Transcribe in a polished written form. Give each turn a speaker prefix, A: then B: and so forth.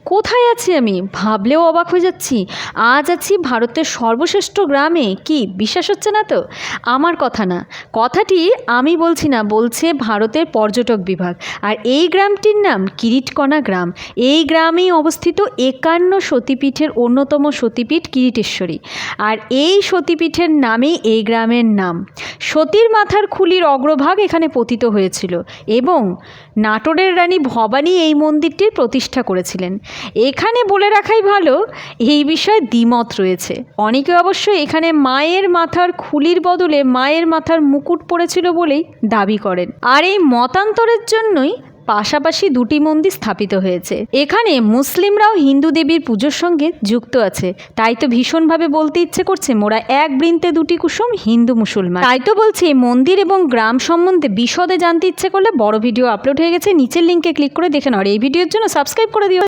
A: কোথায় আছি আমি ভাবলেও অবাক হয়ে যাচ্ছি। আজ আছি ভারতের সর্বশ্রেষ্ঠ গ্রামে। কি বিশ্বাস হচ্ছে না তো? আমার কথা না, কথাটি আমি বলছি না, বলছে ভারতের পর্যটক বিভাগ। আর এই গ্রামটির নাম কিরিটকণা গ্রাম। এই গ্রামেই অবস্থিত 51 সতীপীঠের অন্যতম সতীপীঠ কিরিটেশ্বরী। আর এই সতীপীঠের নামেই এই গ্রামের নাম। সতীর মাথার খুলির অগ্রভাগ এখানে পতিত হয়েছিল এবং নাটোরের রানী ভবানী এই মন্দিরটির প্রতিষ্ঠা করেছিলেন। এখানে বলে রাখাই ভালো, এই বিষয়ে দ্বিমত রয়েছে। অনেকে অবশ্য এখানে মায়ের মাথার খুলির বদলে মায়ের মাথার মুকুট পড়েছিল বলেই দাবি করেন। আর এই মতান্তরের জন্যই পাশাপাশি দুটি মন্দির স্থাপিত হয়েছে। এখানে মুসলিমরাও হিন্দু দেবীর পুজোর সঙ্গে যুক্ত আছে। তাই তো ভীষণভাবে বলতে ইচ্ছে করছে, মোরা এক বৃন্তে দুটি কুসুম, হিন্দু মুসলমান। তাই তো বলছি, মন্দির এবং গ্রাম সম্বন্ধে বিশদে জানতে ইচ্ছে করলে বড় ভিডিও আপলোড হয়ে গেছে, নিচের লিঙ্কে ক্লিক করে দেখে নাও। আর এই ভিডিওর জন্য সাবস্ক্রাইব করে দিও।